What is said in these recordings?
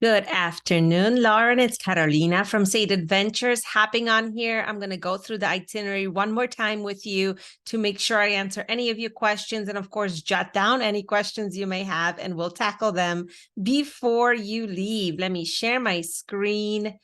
Good afternoon, Lauren. It's Carolina from Sade Adventures hopping on here. I'm going to go through the itinerary one more time with you to make sure I answer any of your questions. And of course, jot down any questions you may have and we'll tackle them before you leave. Let me share my screen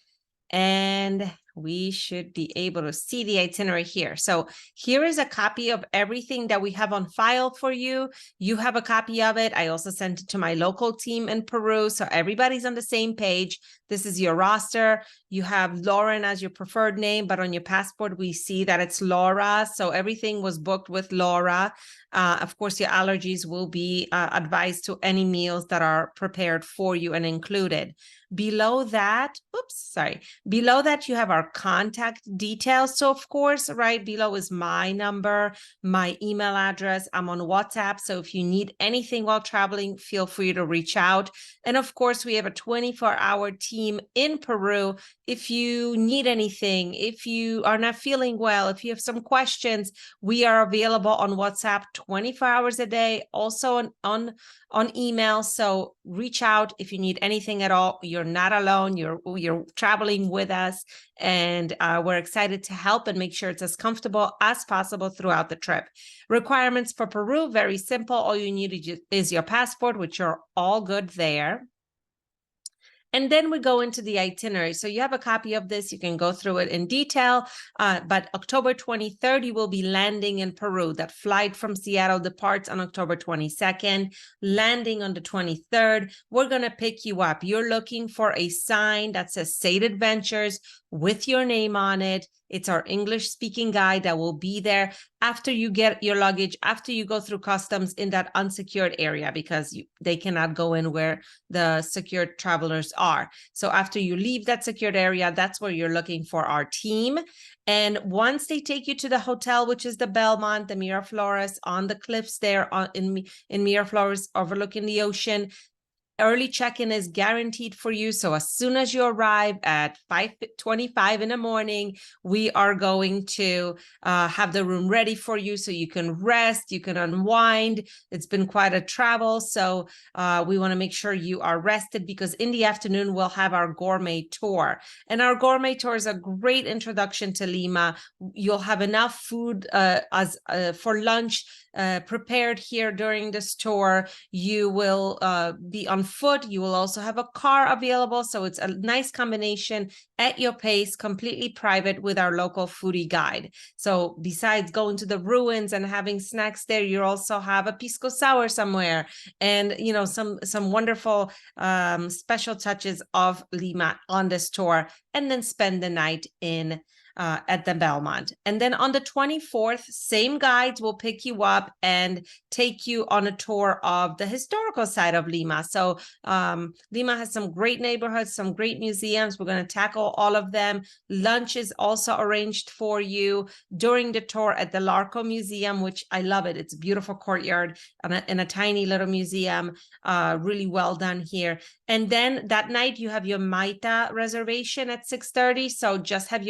and we should be able to see the itinerary here. So here is a copy of everything that we have on file for you. You have a copy of it. I also sent it to my local team in Peru, so everybody's on the same page. This is your roster. You have Lauren as your preferred name, but on your passport, we see that it's Laura. So everything was booked with Laura. Of course, your allergies will be advised to any meals that are prepared for you and included. Below that, below that, you have our contact details. So of course, right below is my number, my email address. I'm on WhatsApp. So if you need anything while traveling, feel free to reach out. And of course, we have a 24-hour team in Peru. If you need anything, if you are not feeling well, if you have some questions, we are available on WhatsApp 24 hours a day, also on email. So reach out if you need anything at all. You're not alone. You're traveling with us, and we're excited to help and make sure it's as comfortable as possible throughout the trip. Requirements for Peru, very simple. All you need is your passport, which are all good there. And then we go into the itinerary. So you have a copy of this. You can go through it in detail. But October 23rd, you will be landing in Peru. That flight from Seattle departs on October 22nd, landing on the 23rd. We're going to pick you up. You're looking for a sign that says Sade Adventures with your name on it. It's our English speaking guide that will be there after you get your luggage, after you go through customs in that unsecured area, because they cannot go in where the secured travelers are. So after you leave that secured area, that's where you're looking for our team. And once they take you to the hotel, which is the Belmont, the Miraflores on the cliffs there in Miraflores overlooking the ocean, early check-in is guaranteed for you. So as soon as you arrive at 5:25 in the morning, we are going to have the room ready for you so you can rest, you can unwind. It's been quite a travel. So we want to make sure you are rested, because in the afternoon, we'll have our gourmet tour. And our gourmet tour is a great introduction to Lima. You'll have enough food for lunch prepared here during this tour. You will be on foot. You will also have a car available. So it's a nice combination at your pace, completely private, with our local foodie guide. So besides going to the ruins and having snacks there, you also have a pisco sour somewhere, and some wonderful special touches of Lima on this tour, and then spend the night in at the Belmont. And then on the 24th, same guides will pick you up and take you on a tour of the historical side of Lima. So Lima has some great neighborhoods, some great museums. We're going to tackle all of them. Lunch is also arranged for you during the tour at the Larco Museum, which I love it. It's a beautiful courtyard in a tiny little museum, really well done here. And then that night you have your Maita reservation at 6:30. So just have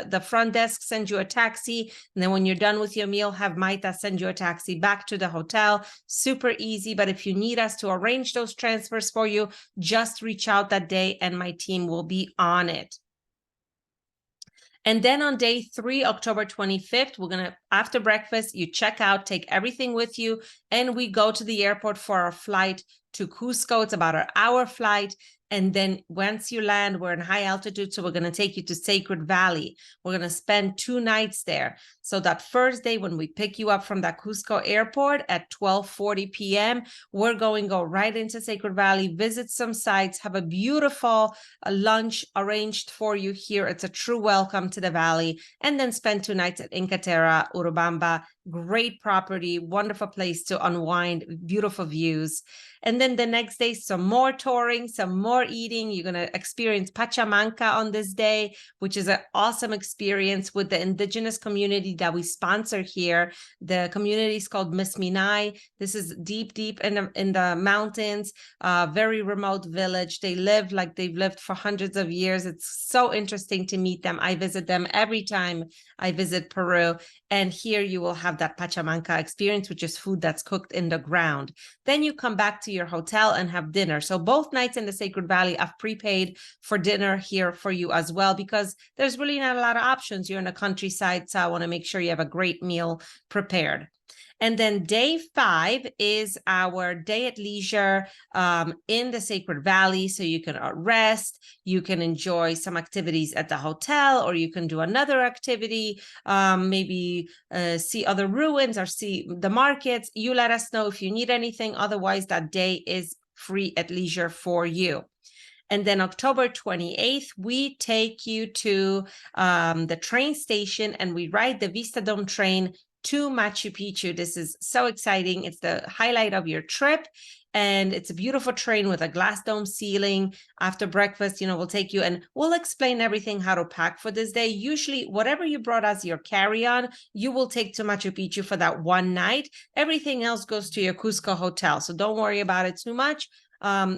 the front desk send you a taxi. And then when you're done with your meal, have Maita send you a taxi back to the hotel. Super easy. But if you need us to arrange those transfers for you, just reach out that day and my team will be on it. And then on day 3, October 25th, we're going to, after breakfast, you check out, take everything with you, and we go to the airport for our flight to Cusco. It's about an hour flight. And then once you land, we're in high altitude, so we're going to take you to Sacred Valley. We're going to spend 2 nights there. So that first day, when we pick you up from that Cusco airport at 12:40 p.m., we're going to go right into Sacred Valley, visit some sites, have a beautiful lunch arranged for you here. It's a true welcome to the valley. And then spend 2 nights at Inca Terra, Urubamba. Great property, wonderful place to unwind, beautiful views. And then the next day, some more touring, some more eating. You're going to experience Pachamanca on this day, which is an awesome experience with the indigenous community that we sponsor here. The community is called Misminay. This is deep in the mountains, very remote village. They live like they've lived for hundreds of years. It's so interesting to meet them. I visit them every time I visit Peru. And here you will have have that pachamanca experience, which is food that's cooked in the ground. Then you come back to your hotel and have dinner. So both nights in the Sacred Valley, I've prepaid for dinner here for you as well, because there's really not a lot of options. You're in the countryside, so I want to make sure you have a great meal prepared. And then day 5 is our day at leisure in the Sacred Valley. So you can rest, you can enjoy some activities at the hotel, or you can do another activity, maybe see other ruins or see the markets. You let us know if you need anything. Otherwise, that day is free at leisure for you. And then October 28th, we take you to the train station and we ride the Vistadome train to Machu Picchu. This is so exciting. It's the highlight of your trip. And it's a beautiful train with a glass dome ceiling. After breakfast, we'll take you and we'll explain everything, how to pack for this day. Usually, whatever you brought as your carry-on, you will take to Machu Picchu for that one night. Everything else goes to your Cusco hotel. So don't worry about it too much.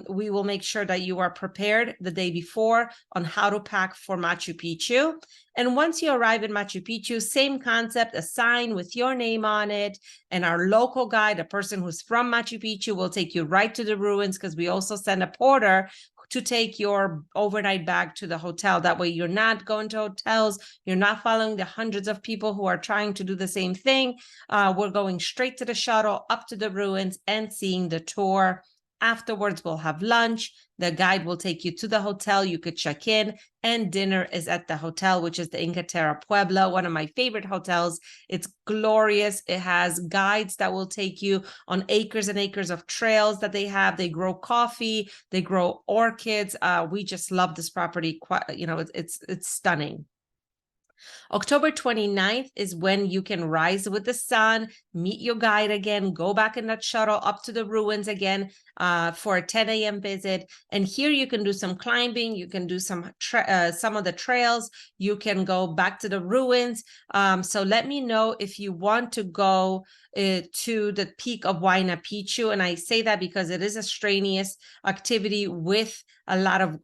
We will make sure that you are prepared the day before on how to pack for Machu Picchu. And once you arrive in Machu Picchu, same concept, a sign with your name on it. And our local guide, a person who's from Machu Picchu, will take you right to the ruins, because we also send a porter to take your overnight bag to the hotel. That way you're not going to hotels, you're not following the hundreds of people who are trying to do the same thing. We're going straight to the shuttle, up to the ruins and seeing the tour. Afterwards, we'll have lunch. The guide will take you to the hotel. You could check in, and dinner is at the hotel, which is the Inca Terra Puebla, one of my favorite hotels. It's glorious. It has guides that will take you on acres and acres of trails that they have. They grow coffee, they grow orchids. We just love this property. It's stunning. October 29th is when you can rise with the sun, meet your guide again, go back in that shuttle up to the ruins again for a 10 a.m. visit. And here you can do some climbing, you can do some of the trails, you can go back to the ruins. So let me know if you want to go to the peak of Huayna Picchu. And I say that because it is a strenuous activity with a lot of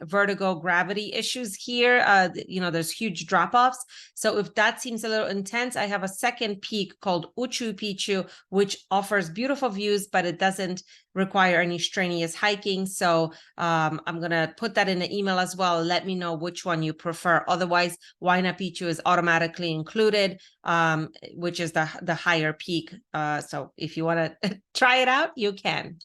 vertigo gravity issues here. There's huge drop-offs. So if that seems a little intense, I have a second peak called Uchu Picchu, which offers beautiful views, but it doesn't require any strenuous hiking. So I'm going to put that in the email as well. Let me know which one you prefer. Otherwise, Huayna Picchu is automatically included, which is the higher peak. So if you want to try it out, you can.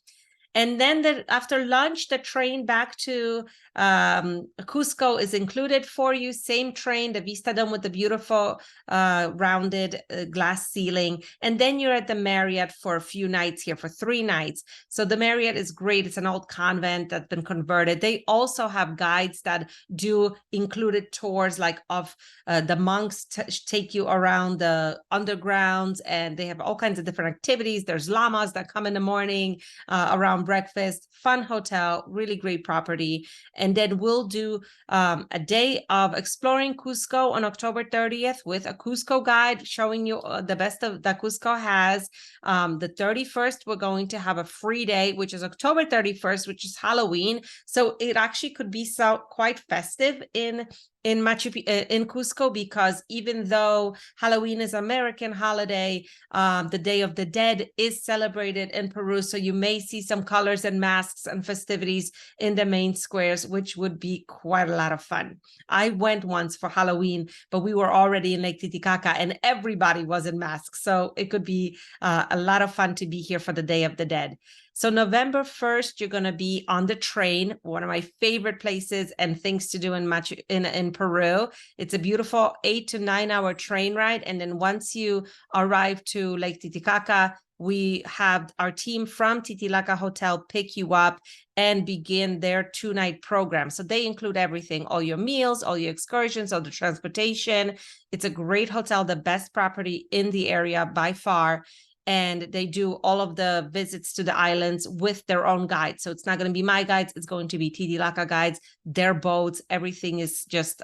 And then after lunch, the train back to Cusco is included for you. Same train, the Vistadome with the beautiful rounded glass ceiling. And then you're at the Marriott for a few nights here, for 3 nights. So the Marriott is great. It's an old convent that's been converted. They also have guides that do included tours, like of the monks take you around the undergrounds, and they have all kinds of different activities. There's llamas that come in the morning around breakfast. Fun hotel, really great property. And then we'll do a day of exploring Cusco on October 30th with a Cusco guide showing you the best of that Cusco has. The 31st, we're going to have a free day, which is October 31st, which is Halloween. So it actually could be quite festive in Cusco, because even though Halloween is American holiday, the Day of the Dead is celebrated in Peru. So you may see some colors and masks and festivities in the main squares, which would be quite a lot of fun. I went once for Halloween, but we were already in Lake Titicaca and everybody was in masks. So it could be a lot of fun to be here for the Day of the Dead. So November 1st, you're going to be on the train, one of my favorite places and things to do in Peru. It's a beautiful 8 to 9 hour train ride. And then once you arrive to Lake Titicaca, we have our team from Titilaca Hotel pick you up and begin their 2-night program. So they include everything, all your meals, all your excursions, all the transportation. It's a great hotel, the best property in the area by far. And they do all of the visits to the islands with their own guides. So it's not going to be my guides. It's going to be Titilaca guides, their boats. Everything is just,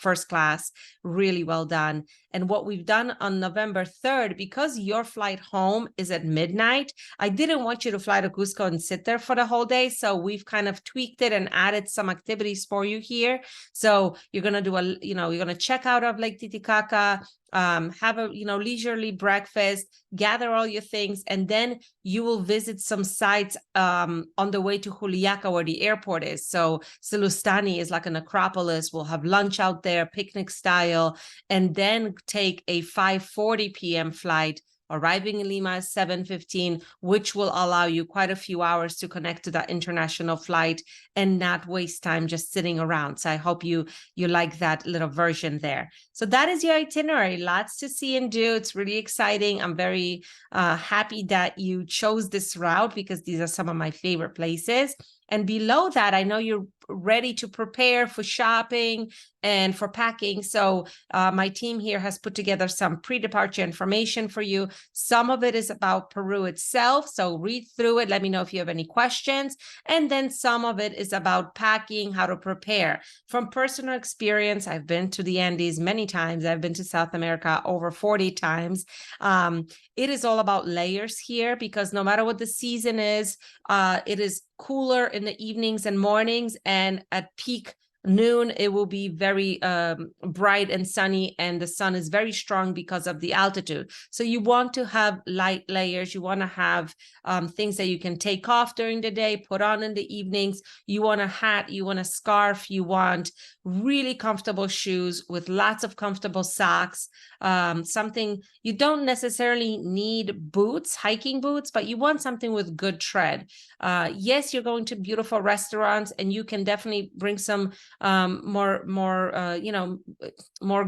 first class, really well done. And what we've done on November 3rd, because your flight home is at midnight, I didn't want you to fly to Cusco and sit there for the whole day. So we've kind of tweaked it and added some activities for you here. So you're going to do you're going to check out of Lake Titicaca. have a leisurely breakfast, gather all your things, and then you will visit some sites on the way to Juliaca, where the airport is. So Silustani is like an acropolis. We'll have lunch out there, picnic style, and then take a 5:40 p.m. flight, arriving in Lima at 7:15, which will allow you quite a few hours to connect to that international flight and not waste time just sitting around. So I hope you like that little version there. So that is your itinerary. Lots to see and do. It's really exciting. I'm very happy that you chose this route, because these are some of my favorite places. And below that, I know you're ready to prepare for shopping and for packing. So my team here has put together some pre-departure information for you. Some of it is about Peru itself. So read through it. Let me know if you have any questions. And then some of it is about packing, how to prepare. From personal experience, I've been to the Andes many times. I've been to South America over 40 times. It is all about layers here, because no matter what the season is, it is cooler in the evenings and mornings, and at peak noon it will be very bright and sunny, and the sun is very strong because of the altitude. So you want to have light layers. You want to have things that you can take off during the day, put on in the evenings. You want a hat, you want a scarf, you want really comfortable shoes with lots of comfortable socks. Something, you don't necessarily need boots, hiking boots, but you want something with good tread. Yes, you're going to beautiful restaurants, and you can definitely bring some more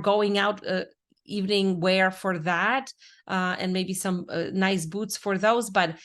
going out evening wear for that, and maybe some nice boots for those. But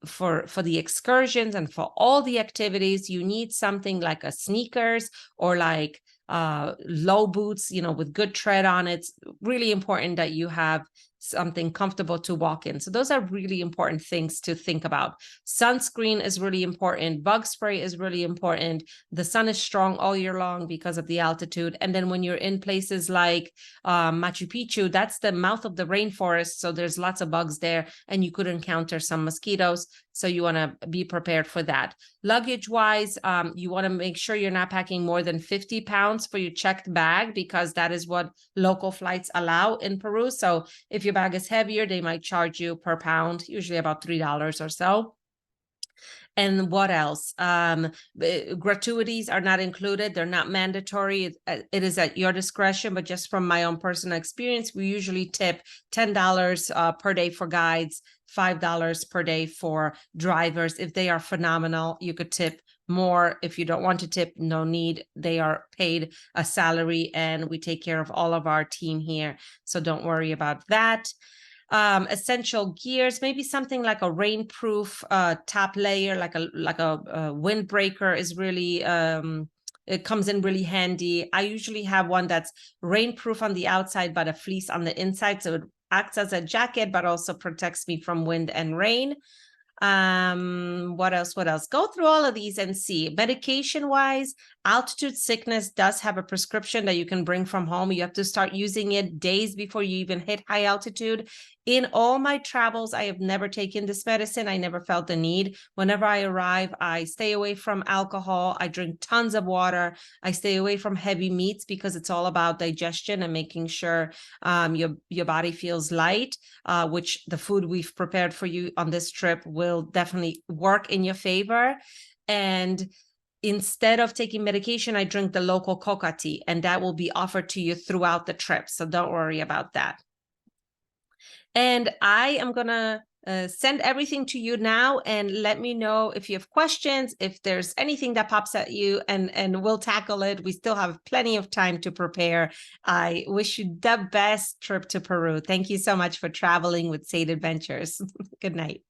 for the excursions and for all the activities, you need something like a sneakers or like low boots, with good tread on it. It's really important that you have something comfortable to walk in. So those are really important things to think about. Sunscreen is really important. Bug spray is really important. The sun is strong all year long because of the altitude. And then when you're in places like Machu Picchu, that's the mouth of the rainforest. So there's lots of bugs there, and you could encounter some mosquitoes. So you want to be prepared for that. Luggage wise, you want to make sure you're not packing more than 50 pounds for your checked bag, because that is what local flights allow in Peru. So if your bag is heavier, they might charge you per pound, usually about $3 or so. And what else? Gratuities are not included. They're not mandatory. It is at your discretion, but just from my own personal experience, we usually tip $10 per day for guides, $5 per day for drivers. If they are phenomenal, you could tip more. If you don't want to tip, no need. They are paid a salary, and we take care of all of our team here. So don't worry about that. Essential gears, maybe something like a rainproof top layer, like a windbreaker is really it comes in really handy. I usually have one that's rainproof on the outside but a fleece on the inside, so it acts as a jacket but also protects me from wind and rain. What else? Go through all of these and see. Medication wise, altitude sickness does have a prescription that you can bring from home. You have to start using it days before you even hit high altitude. In all my travels, I have never taken this medicine. I never felt the need. Whenever I arrive, I stay away from alcohol. I drink tons of water. I stay away from heavy meats, because it's all about digestion and making sure your body feels light, which the food we've prepared for you on this trip will definitely work in your favor. And instead of taking medication, I drink the local coca tea, and that will be offered to you throughout the trip. So don't worry about that. And I am going to send everything to you now, and let me know if you have questions, if there's anything that pops at you, and we'll tackle it. We still have plenty of time to prepare. I wish you the best trip to Peru. Thank you so much for traveling with Sade Adventures. Good night.